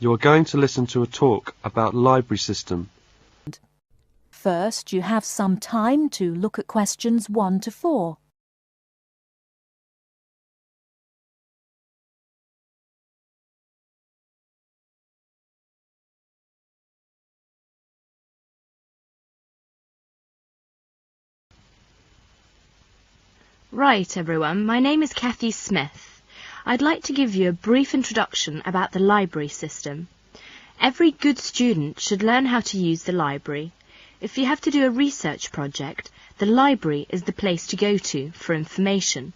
You are going to listen to a talk about library system. First, you have some time to look at questions 1 to 4. Right, everyone, my name is Kathy Smith. I'd like to give you a brief introduction about the library system. Every good student should learn how to use the library. If you have to do a research project, the library is the place to go to for information.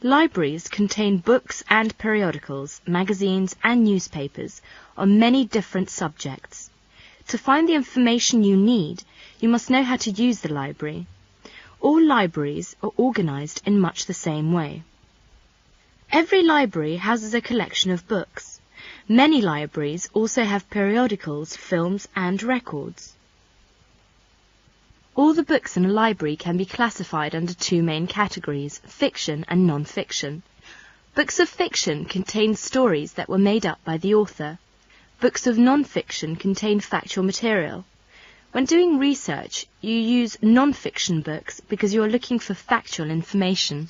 Libraries contain books and periodicals, magazines and newspapers on many different subjects. To find the information you need, you must know how to use the library. All libraries are organised in much the same way. Every library houses a collection of books. Many libraries also have periodicals, films and records. All the books in a library can be classified under 2 main categories, fiction and non-fiction. Books of fiction contain stories that were made up by the author. Books of non-fiction contain factual material. When doing research, you use non-fiction books because you are looking for factual information.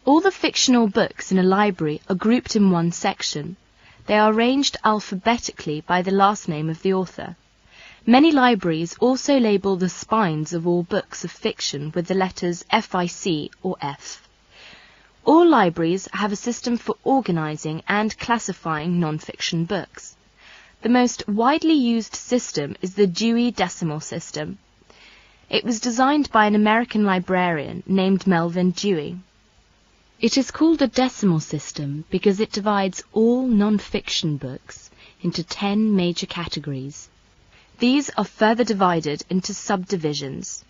All the fictional books in a library are grouped in one section. They are arranged alphabetically by the last name of the author. Many libraries also label the spines of all books of fiction with the letters FIC or F. All libraries have a system for organising and classifying non-fiction books. The most widely used system is the Dewey Decimal System. It was designed by an American librarian named Melvin Dewey. It is called a decimal system because it divides all non-fiction books into 10 major categories. These are further divided into subdivisions.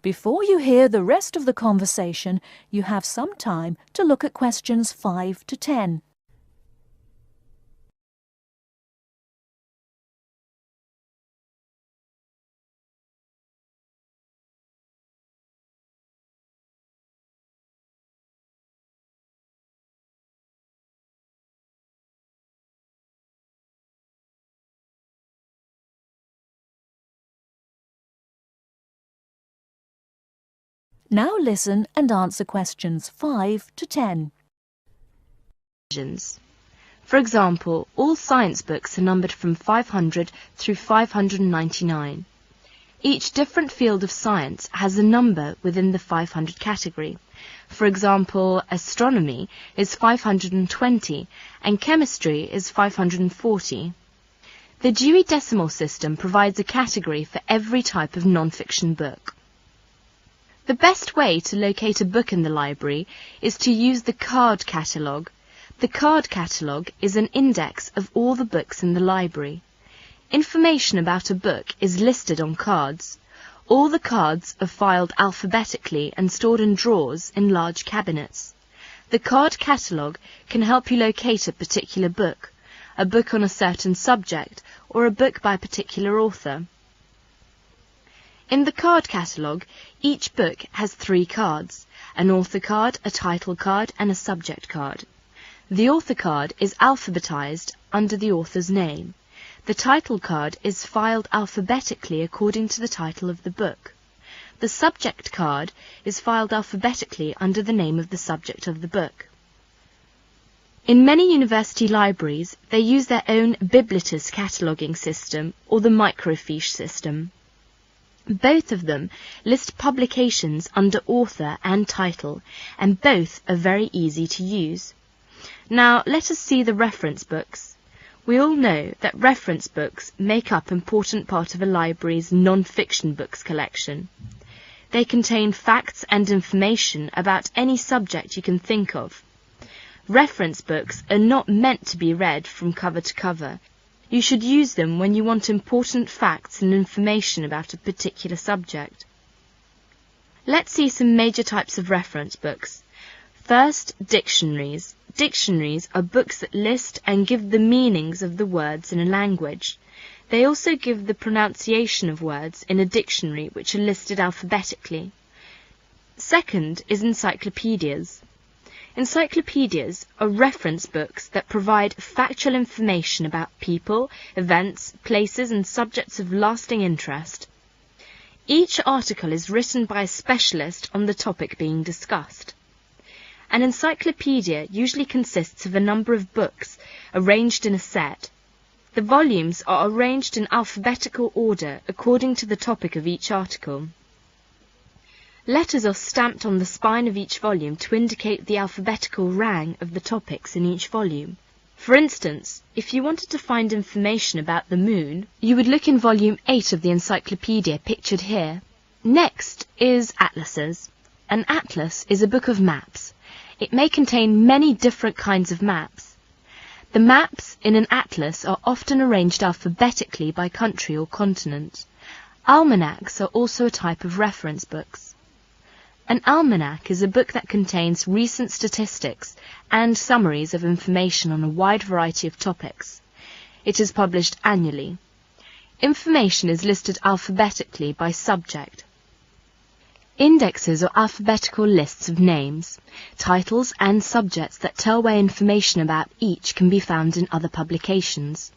Before you hear the rest of the conversation, you have some time to look at questions 5 to 10. Now listen and answer questions 5 to 10. For example, all science books are numbered from 500 through 599. Each different field of science has a number within the 500 category. For example, astronomy is 520 and chemistry is 540. The Dewey Decimal System provides a category for every type of non-fiction book. The best way to locate a book in the library is to use the card catalogue. The card catalogue is an index of all the books in the library. Information about a book is listed on cards. All the cards are filed alphabetically and stored in drawers in large cabinets. The card catalogue can help you locate a particular book, a book on a certain subject, or a book by a particular author. In the card catalogue, each book has 3 cards, an author card, a title card and a subject card. The author card is alphabetized under the author's name. The title card is filed alphabetically according to the title of the book. The subject card is filed alphabetically under the name of the subject of the book. In many university libraries, they use their own Biblitus cataloguing system or the microfiche system. Both of them list publications under author and title, and both are very easy to use. Now let us see the reference books. We all know that reference books make up an important part of a library's non-fiction books collection. They contain facts and information about any subject you can think of. Reference books are not meant to be read from cover to cover. You should use them when you want important facts and information about a particular subject. Let's see some major types of reference books. First, dictionaries. Dictionaries are books that list and give the meanings of the words in a language. They also give the pronunciation of words in a dictionary which are listed alphabetically. Second is encyclopedias. Encyclopedias are reference books that provide factual information about people, events, places and subjects of lasting interest. Each article is written by a specialist on the topic being discussed. An encyclopedia usually consists of a number of books arranged in a set. The volumes are arranged in alphabetical order according to the topic of each article. Letters are stamped on the spine of each volume to indicate the alphabetical rang of the topics in each volume. For instance, if you wanted to find information about the moon, you would look in volume 8 of the encyclopedia pictured here. Next is atlases. An atlas is a book of maps. It may contain many different kinds of maps. The maps in an atlas are often arranged alphabetically by country or continent. Almanacs are also a type of reference books. An almanac is a book that contains recent statistics and summaries of information on a wide variety of topics. It is published annually. Information is listed alphabetically by subject. Indexes are alphabetical lists of names, titles and subjects that tell where information about each can be found in other publications.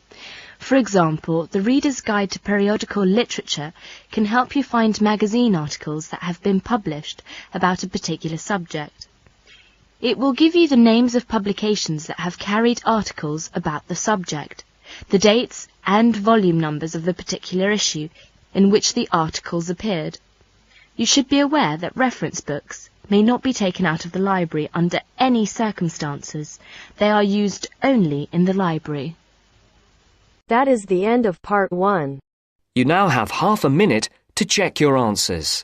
For example, the Reader's Guide to Periodical Literature can help you find magazine articles that have been published about a particular subject. It will give you the names of publications that have carried articles about the subject, the dates and volume numbers of the particular issue in which the articles appeared. You should be aware that reference books may not be taken out of the library under any circumstances. They are used only in the library. That is the end of part 1. You now have half a minute to check your answers.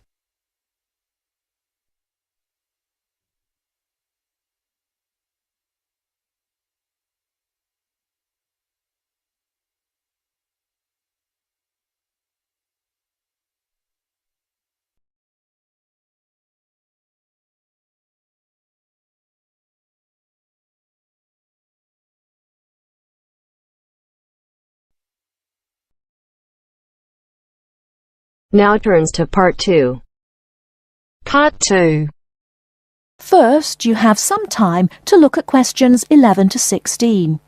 Now turns to part 2. Part 2. First, you have some time to look at questions 11 to 16.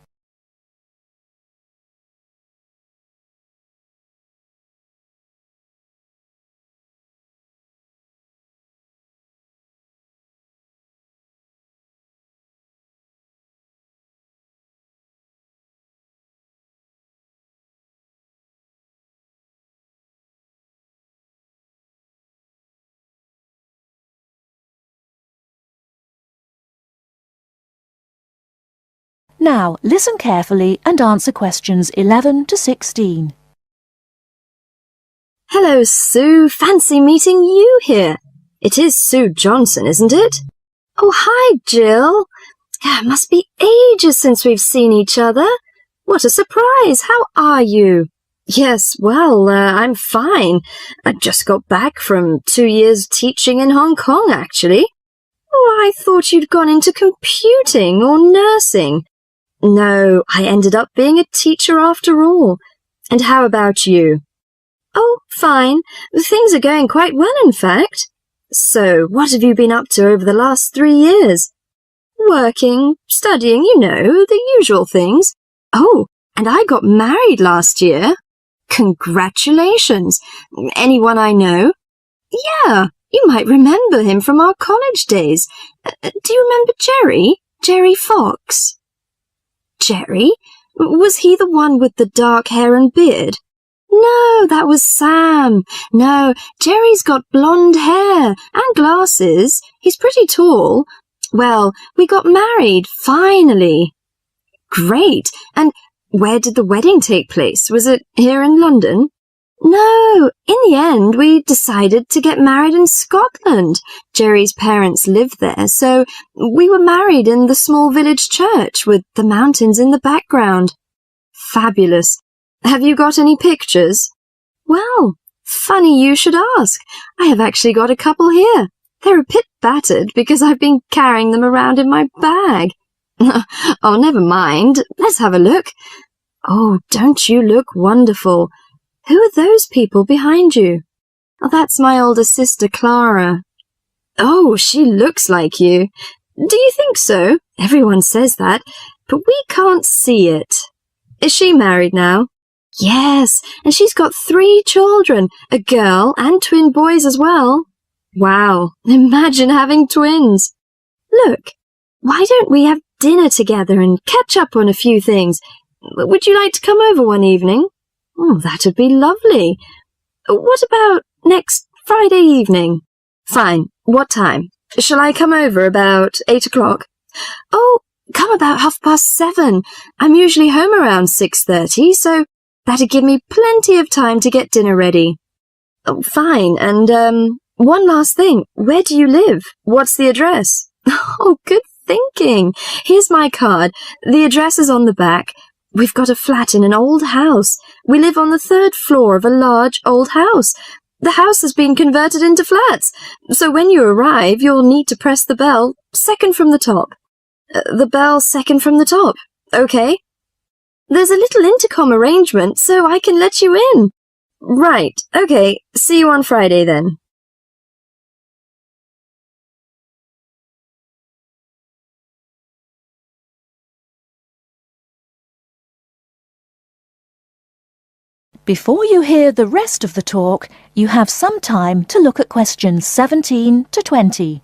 Now, listen carefully and answer questions 11 to 16. Hello, Sue. Fancy meeting you here. It is Sue Johnson, isn't it? Oh, hi, Jill. Must be ages since we've seen each other. What a surprise. How are you? Yes, well, I'm fine. I just got back from 2 years teaching in Hong Kong, actually. Oh, I thought you'd gone into computing or nursing. No, I ended up being a teacher after all. And how about you? Oh, fine. Things are going quite well, in fact. So, what have you been up to over the last 3 years? Working, studying, you know, the usual things. Oh, and I got married last year. Congratulations. Anyone I know? Yeah, you might remember him from our college days. Do you remember Jerry? Jerry Fox? Jerry? Was he the one with the dark hair and beard? No, that was Sam. No, Jerry's got blonde hair and glasses. He's pretty tall. Well, we got married, finally. Great. And where did the wedding take place? Was it here in London? No, in the end, we decided to get married in Scotland. Jerry's parents lived there, so we were married in the small village church with the mountains in the background. Fabulous. Have you got any pictures? Well, funny you should ask. I have actually got a couple here. They're a bit battered because I've been carrying them around in my bag. Oh, never mind. Let's have a look. Oh, don't you look wonderful? Who are those people behind you? Oh, that's my older sister, Clara. Oh, she looks like you. Do you think so? Everyone says that, but we can't see it. Is she married now? Yes, and she's got 3 children, a girl and twin boys as well. Wow, imagine having twins. Look, why don't we have dinner together and catch up on a few things? Would you like to come over one evening? Oh, that would be lovely. What about next Friday evening? Fine. What time? Shall I come over about 8 o'clock? Oh, come about 7:30. I'm usually home around 6:30, so that'd give me plenty of time to get dinner ready. Oh, fine. And, one last thing. Where do you live? What's the address? Oh, good thinking. Here's my card. The address is on the back. We've got a flat in an old house. We live on the 3rd floor of a large old house. The house has been converted into flats, so when you arrive, you'll need to press the bell second from the top. The bell second from the top, okay? There's a little intercom arrangement, so I can let you in. Right, okay, see you on Friday then. Before you hear the rest of the talk, you have some time to look at questions 17 to 20.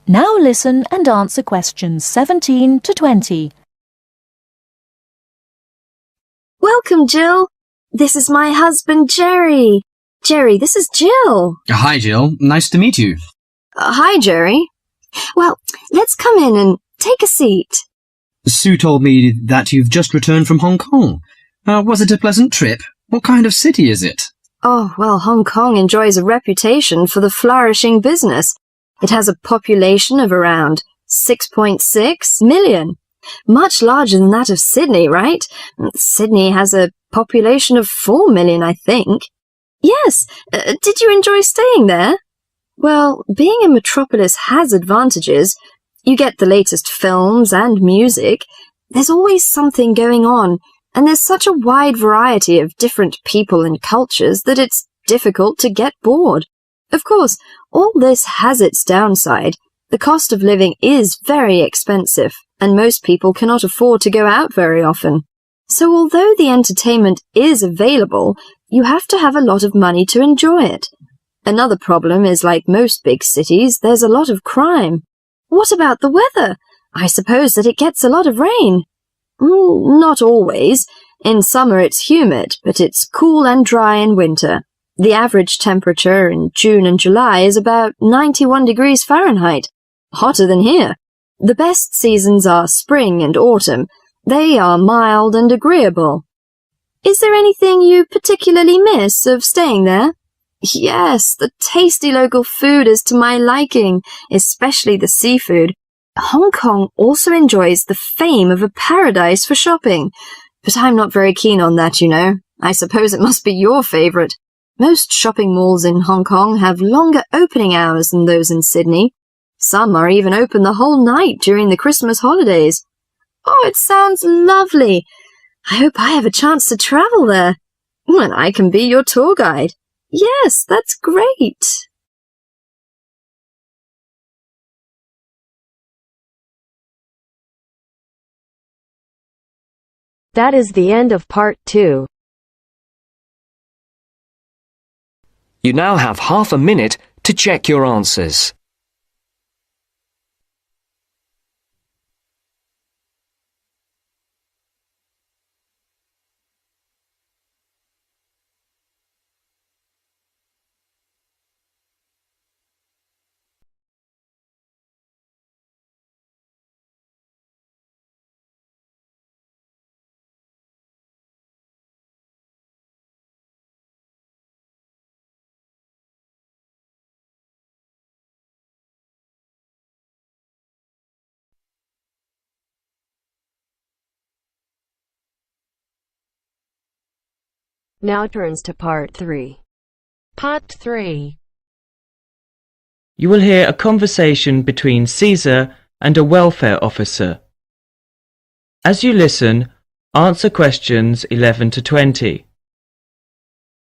Now listen and answer questions 17 to 20. Welcome, Jill. This is my husband, Jerry. Jerry, this is Jill. Hi, Jill. Nice to meet you. Hi, Jerry. Well, let's come in and take a seat. Sue told me that you've just returned from Hong Kong. Was it a pleasant trip? What kind of city is it? Oh, well, Hong Kong enjoys a reputation for the flourishing business. It has a population of around 6.6 million. Much larger than that of Sydney, right? Sydney has a population of 4 million, I think. Yes. Did you enjoy staying there? Well, being a metropolis has advantages. You get the latest films and music. There's always something going on, and there's such a wide variety of different people and cultures that it's difficult to get bored. Of course, all this has its downside. The cost of living is very expensive, and most people cannot afford to go out very often. So although the entertainment is available, you have to have a lot of money to enjoy it. Another problem is, like most big cities, there's a lot of crime. What about the weather? I suppose that it gets a lot of rain. Not always. In summer it's humid, but it's cool and dry in winter. The average temperature in June and July is about 91 degrees Fahrenheit. Hotter than here. The best seasons are spring and autumn. They are mild and agreeable. Is there anything you particularly miss of staying there? Yes, the tasty local food is to my liking, especially the seafood. Hong Kong also enjoys the fame of a paradise for shopping. But I'm not very keen on that, you know. I suppose it must be your favourite. Most shopping malls in Hong Kong have longer opening hours than those in Sydney. Some are even open the whole night during the Christmas holidays. Oh, it sounds lovely. I hope I have a chance to travel there. And I can be your tour guide. Yes, that's great. That is the end of part 2. You now have half a minute to check your answers. Now turns to part 3. Part 3. You will hear a conversation between Caesar and a welfare officer. As you listen, answer questions 11 to 20.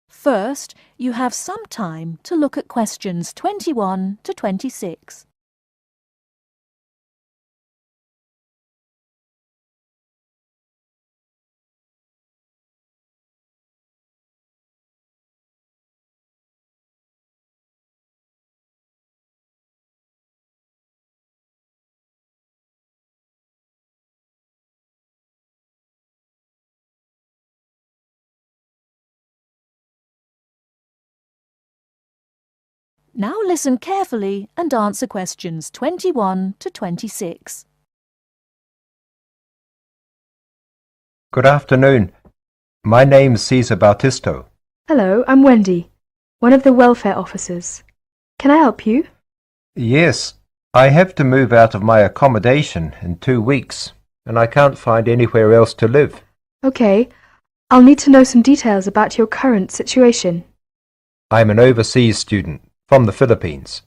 First, you have some time to look at questions 21 to 26. Now listen carefully and answer questions 21 to 26. Good afternoon. My name's Cesar Bautisto. Hello, I'm Wendy, one of the welfare officers. Can I help you? Yes, I have to move out of my accommodation in 2 weeks, and I can't find anywhere else to live. Okay, I'll need to know some details about your current situation. I'm an overseas student from the Philippines.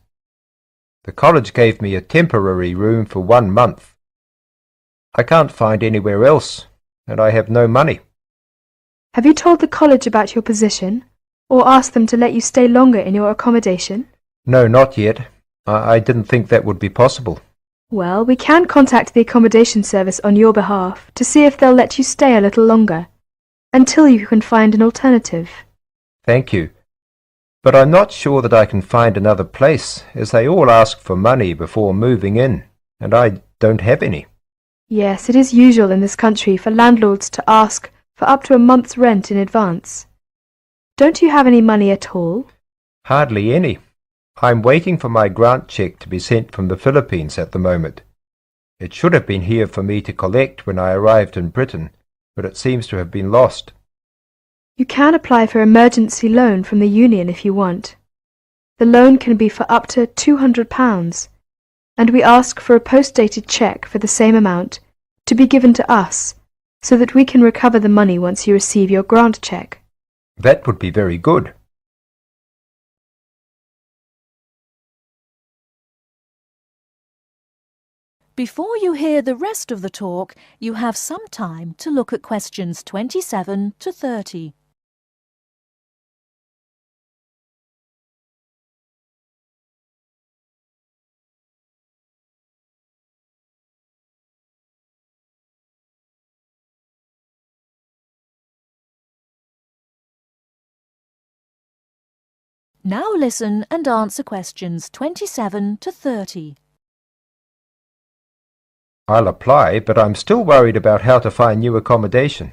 The college gave me a temporary room for 1 month. I can't find anywhere else, and I have no money. Have you told the college about your position, or asked them to let you stay longer in your accommodation? No, not yet. I didn't think that would be possible. Well, we can contact the accommodation service on your behalf to see if they'll let you stay a little longer, until you can find an alternative. Thank you. But I'm not sure that I can find another place, as they all ask for money before moving in, and I don't have any. Yes, it is usual in this country for landlords to ask for up to a month's rent in advance. Don't you have any money at all? Hardly any. I'm waiting for my grant cheque to be sent from the Philippines at the moment. It should have been here for me to collect when I arrived in Britain, but it seems to have been lost. You can apply for emergency loan from the union if you want. The loan can be for up to £200, and we ask for a post-dated cheque for the same amount to be given to us, so that we can recover the money once you receive your grant cheque. That would be very good. Before you hear the rest of the talk, you have some time to look at questions 27 to 30. Now listen and answer questions 27 to 30. I'll apply, but I'm still worried about how to find new accommodation.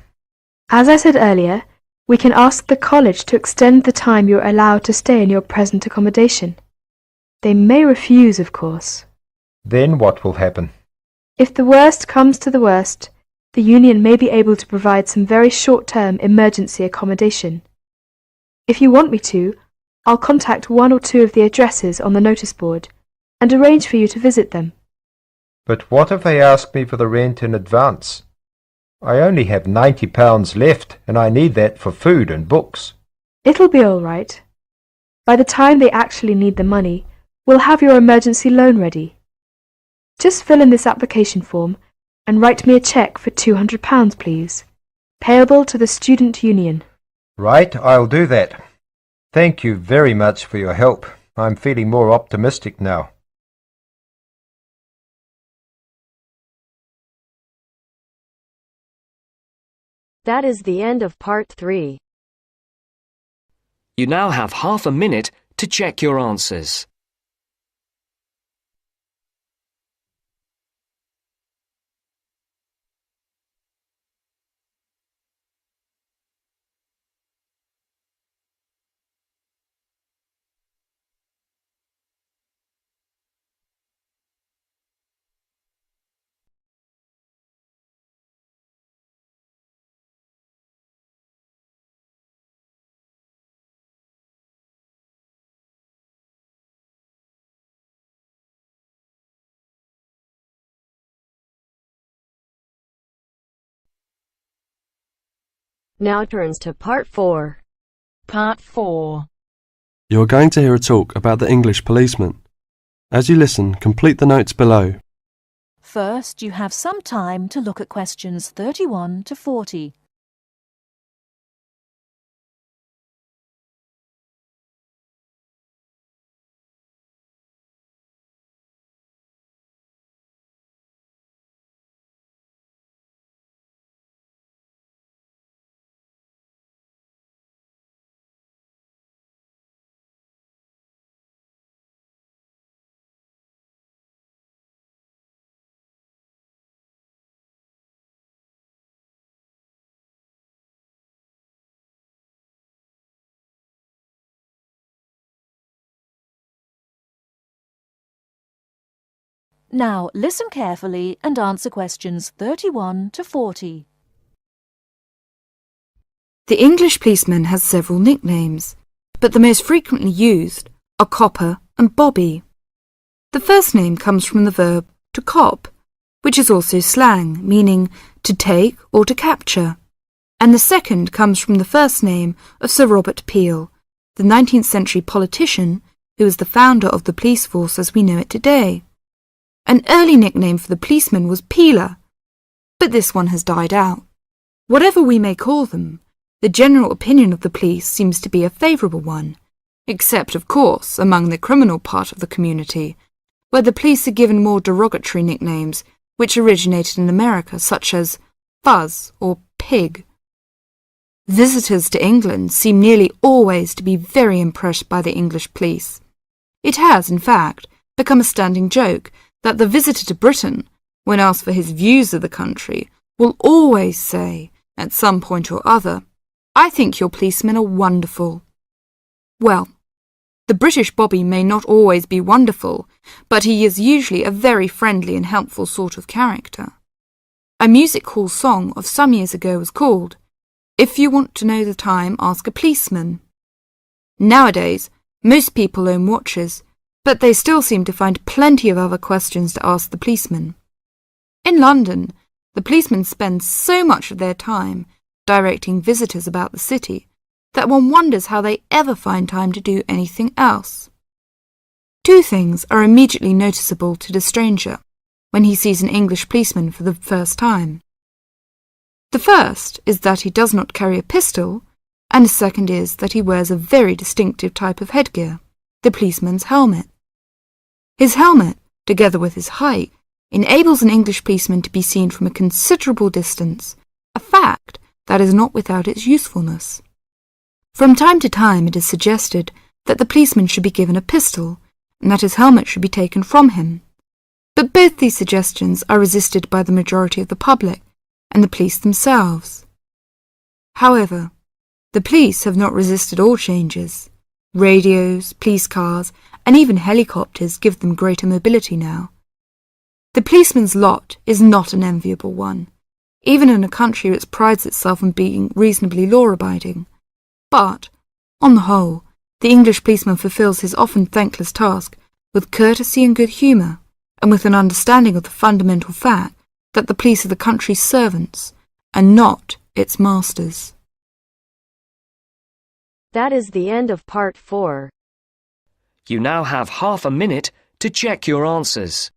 As I said earlier, we can ask the college to extend the time you're allowed to stay in your present accommodation. They may refuse, of course. Then what will happen? If the worst comes to the worst, the union may be able to provide some very short-term emergency accommodation. If you want me to, I'll contact 1 or 2 of the addresses on the notice board and arrange for you to visit them. But what if they ask me for the rent in advance? I only have £90 left, and I need that for food and books. It'll be all right. By the time they actually need the money, we'll have your emergency loan ready. Just fill in this application form and write me a cheque for £200, please, payable to the student union. Right, I'll do that. Thank you very much for your help. I'm feeling more optimistic now. That is the end of part 3. You now have half a minute to check your answers. Now turns to part 4. Part 4. You are going to hear a talk about the English policeman. As you listen, complete the notes below. First, you have some time to look at questions 31 to 40. Now, listen carefully and answer questions 31 to 40. The English policeman has several nicknames, but the most frequently used are Copper and Bobby. The first name comes from the verb to cop, which is also slang, meaning to take or to capture. And the second comes from the first name of Sir Robert Peel, the 19th century politician who was the founder of the police force as we know it today. An early nickname for the policeman was Peeler, but this one has died out. Whatever we may call them, the general opinion of the police seems to be a favourable one, except, of course, among the criminal part of the community, where the police are given more derogatory nicknames which originated in America, such as Fuzz or Pig. Visitors to England seem nearly always to be very impressed by the English police. It has, in fact, become a standing joke that the visitor to Britain, when asked for his views of the country, will always say, at some point or other, "I think your policemen are wonderful." Well, the British Bobby may not always be wonderful, but he is usually a very friendly and helpful sort of character. A music hall song of some years ago was called, "If you want to know the time, ask a policeman." Nowadays, most people own watches, but they still seem to find plenty of other questions to ask the policeman. In London, the policemen spend so much of their time directing visitors about the city that one wonders how they ever find time to do anything else. Two things are immediately noticeable to the stranger when he sees an English policeman for the first time. The first is that he does not carry a pistol, and the second is that he wears a very distinctive type of headgear, the policeman's helmet. His helmet, together with his height, enables an English policeman to be seen from a considerable distance, a fact that is not without its usefulness. From time to time it is suggested that the policeman should be given a pistol and that his helmet should be taken from him. But both these suggestions are resisted by the majority of the public and the police themselves. However, the police have not resisted all changes. Radios, police cars, and even helicopters give them greater mobility now. The policeman's lot is not an enviable one, even in a country which prides itself on being reasonably law-abiding. But, on the whole, the English policeman fulfills his often thankless task with courtesy and good humour, and with an understanding of the fundamental fact that the police are the country's servants, and not its masters. That is the end of part 4. You now have half a minute to check your answers.